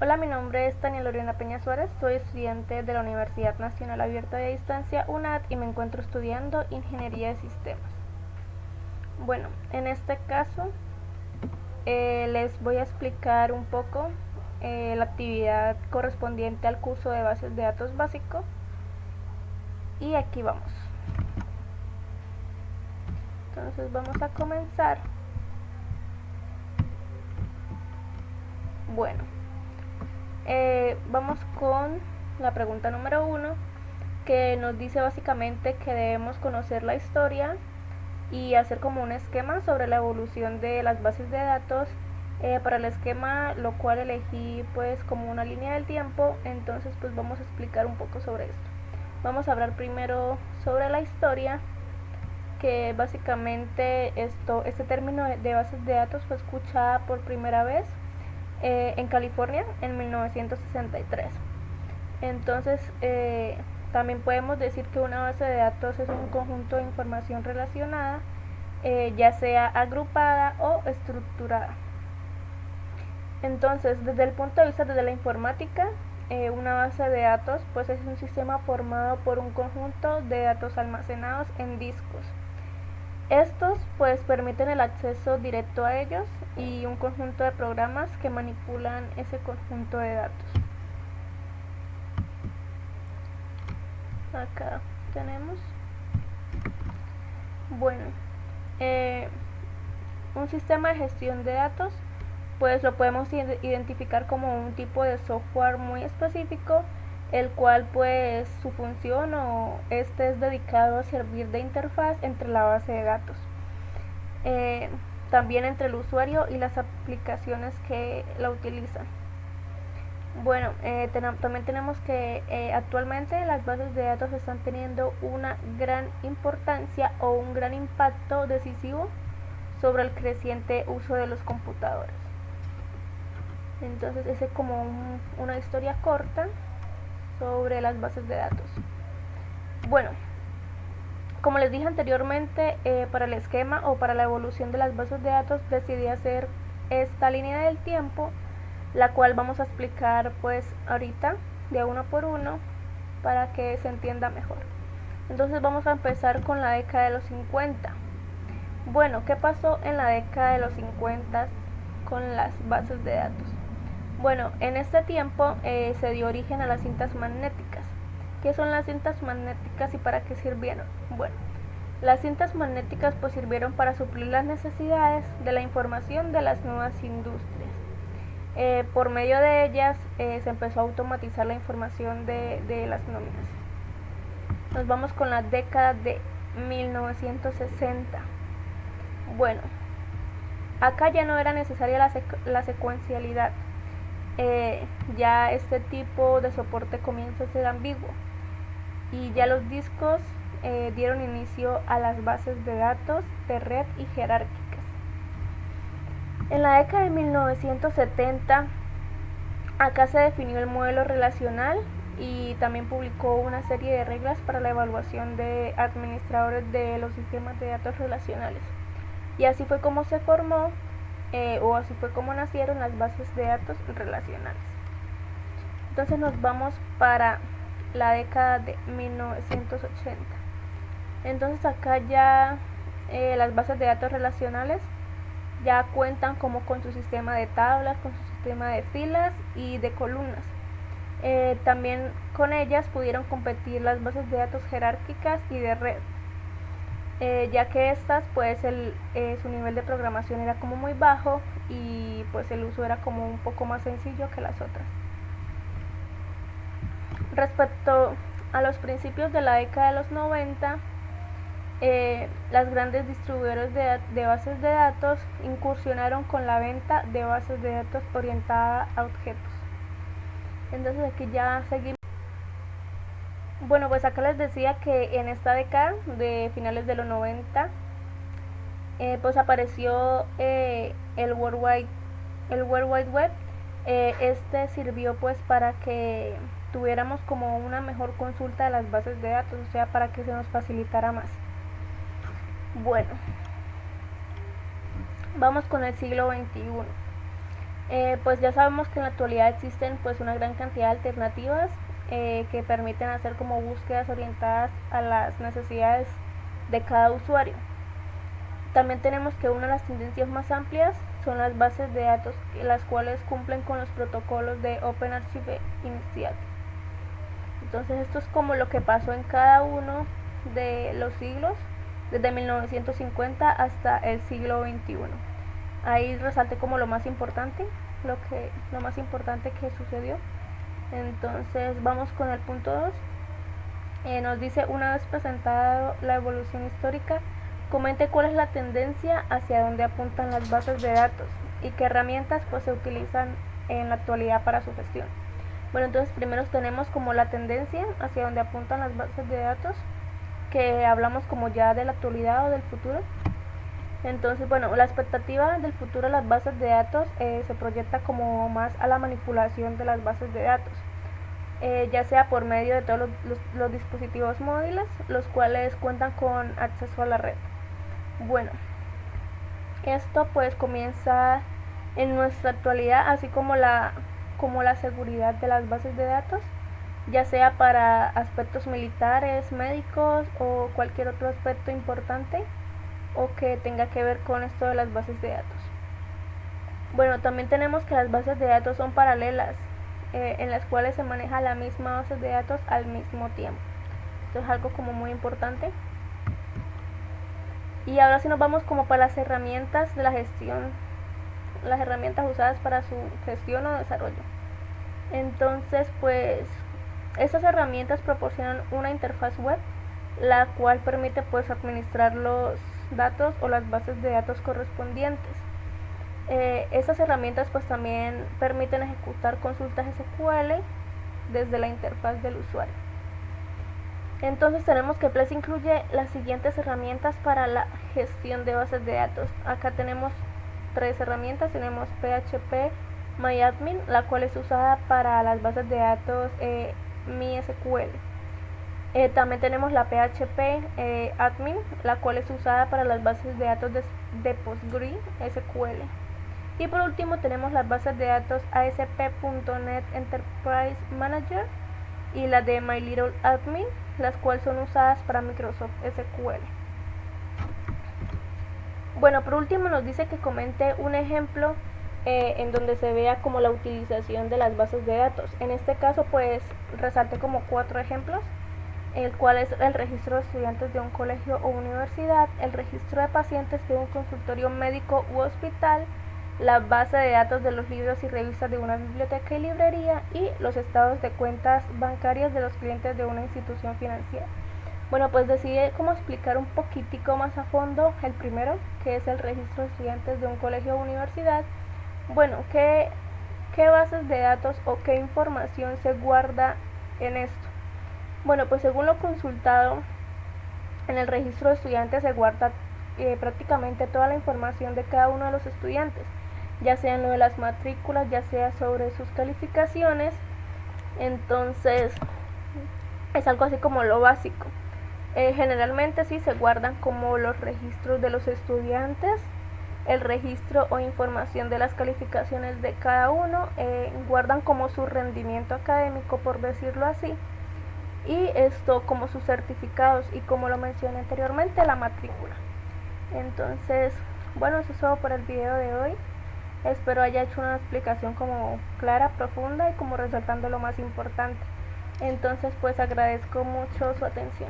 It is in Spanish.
Hola, mi nombre es Tania Lorena Peña Suárez, soy estudiante de la Universidad Nacional Abierta de Distancia UNAD y me encuentro estudiando Ingeniería de Sistemas. Bueno, en este caso les voy a explicar un poco la actividad correspondiente al curso de bases de datos básico y aquí vamos. Entonces vamos a comenzar. Bueno, vamos con la pregunta número 1, que nos dice básicamente que debemos conocer la historia y hacer como un esquema sobre la evolución de las bases de datos. Para el esquema, lo cual elegí pues como una línea del tiempo, entonces pues vamos a explicar un poco sobre esto. Vamos a hablar primero sobre la historia, que básicamente este término de bases de datos fue escuchada por primera vez en California en 1963. Entonces también podemos decir que una base de datos es un conjunto de información relacionada, ya sea agrupada o estructurada. Entonces, desde el punto de vista de la informática, una base de datos pues es un sistema formado por un conjunto de datos almacenados en discos. Estos pues permiten el acceso directo a ellos y un conjunto de programas que manipulan ese conjunto de datos. Acá tenemos, bueno, un sistema de gestión de datos pues lo podemos identificar como un tipo de software muy específico, el cual pues su función o es dedicado a servir de interfaz entre la base de datos, también entre el usuario y las aplicaciones que la utilizan. Bueno, también tenemos que actualmente las bases de datos están teniendo una gran importancia o un gran impacto decisivo sobre el creciente uso de los computadores. Entonces ese es como una historia corta sobre las bases de datos. Bueno, como les dije anteriormente, para el esquema o para la evolución de las bases de datos decidí hacer esta línea del tiempo, la cual vamos a explicar pues ahorita de uno por uno para que se entienda mejor. Entonces vamos a empezar con la década de los 50. Bueno, ¿qué pasó en la década de los 50 con las bases de datos? Bueno, en este tiempo se dio origen a las cintas magnéticas. ¿Qué son las cintas magnéticas y para qué sirvieron? Bueno, las cintas magnéticas pues sirvieron para suplir las necesidades de la información de las nuevas industrias. Por medio de ellas se empezó a automatizar la información de las nóminas. Nos vamos con la década de 1960. Bueno, acá ya no era necesaria la secuencialidad. Ya este tipo de soporte comienza a ser ambiguo y ya los discos dieron inicio a las bases de datos de red y jerárquicas. En la década de 1970 acá se definió el modelo relacional y también publicó una serie de reglas para la evaluación de administradores de los sistemas de datos relacionales, y así fue como se formó o así fue como nacieron las bases de datos relacionales. Entonces nos vamos para la década de 1980. Entonces acá ya las bases de datos relacionales ya cuentan como con su sistema de tablas, con su sistema de filas y de columnas. También con ellas pudieron competir las bases de datos jerárquicas y de red, ya que estas pues su nivel de programación era como muy bajo y pues el uso era como un poco más sencillo que las otras. Respecto a los principios de la década de los 90, las grandes distribuidoras de bases de datos incursionaron con la venta de bases de datos orientada a objetos. Entonces aquí ya seguimos. Bueno, pues acá les decía que en esta década de finales de los 90 pues apareció el World Wide Web. Este sirvió pues para que tuviéramos como una mejor consulta de las bases de datos, o sea, para que se nos facilitara más. Bueno, vamos con el siglo XXI. Pues ya sabemos que en la actualidad existen pues una gran cantidad de alternativas que permiten hacer como búsquedas orientadas a las necesidades de cada usuario. También tenemos que una de las tendencias más amplias son las bases de datos, las cuales cumplen con los protocolos de Open Archive Initiative. Entonces esto es como lo que pasó en cada uno de los siglos, desde 1950 hasta el siglo XXI. Ahí resalté como lo más importante, lo más importante que sucedió. Entonces vamos con el punto 2. Nos dice, una vez presentada la evolución histórica, comente cuál es la tendencia hacia dónde apuntan las bases de datos y qué herramientas pues se utilizan en la actualidad para su gestión. Bueno, entonces primero tenemos como la tendencia hacia dónde apuntan las bases de datos, que hablamos como ya de la actualidad o del futuro. Entonces, bueno, la expectativa del futuro de las bases de datos se proyecta como más a la manipulación de las bases de datos, ya sea por medio de todos los dispositivos móviles, los cuales cuentan con acceso a la red. Bueno, esto pues comienza en nuestra actualidad, así como la seguridad de las bases de datos, ya sea para aspectos militares, médicos o cualquier otro aspecto importante o que tenga que ver con esto de las bases de datos. Bueno, también tenemos que las bases de datos son paralelas, en las cuales se maneja la misma base de datos al mismo tiempo. Esto es algo como muy importante. Y ahora sí nos vamos como para las herramientas de la gestión, las herramientas usadas para su gestión o desarrollo. Entonces, pues estas herramientas proporcionan una interfaz web, la cual permite pues administrar los datos o las bases de datos correspondientes. Estas herramientas pues también permiten ejecutar consultas SQL desde la interfaz del usuario. Entonces tenemos que Place incluye las siguientes herramientas para la gestión de bases de datos. Acá tenemos 3 herramientas. Tenemos PHP MyAdmin, la cual es usada para las bases de datos MySQL. También tenemos la PHP Admin, la cual es usada para las bases de datos de PostgreSQL. Y por último tenemos las bases de datos ASP.NET Enterprise Manager y la de MyLittleAdmin, las cuales son usadas para Microsoft SQL. Bueno, por último nos dice que comente un ejemplo en donde se vea como la utilización de las bases de datos. En este caso pues resalte como 4 ejemplos, el cual es el registro de estudiantes de un colegio o universidad, el registro de pacientes de un consultorio médico u hospital, la base de datos de los libros y revistas de una biblioteca y librería y los estados de cuentas bancarias de los clientes de una institución financiera. Bueno, pues decidí como explicar un poquitico más a fondo el primero, que es el registro de estudiantes de un colegio o universidad. Bueno, ¿qué bases de datos o qué información se guarda en esto? Bueno, pues según lo consultado, en el registro de estudiantes se guarda prácticamente toda la información de cada uno de los estudiantes, ya sea en lo de las matrículas, ya sea sobre sus calificaciones. Entonces es algo así como lo básico. Generalmente sí se guardan como los registros de los estudiantes, el registro o información de las calificaciones de cada uno, guardan como su rendimiento académico, por decirlo así, y esto como sus certificados y, como lo mencioné anteriormente, la matrícula. Entonces, bueno, eso es todo por el video de hoy. Espero haya hecho una explicación como clara, profunda y como resaltando lo más importante. Entonces, pues agradezco mucho su atención.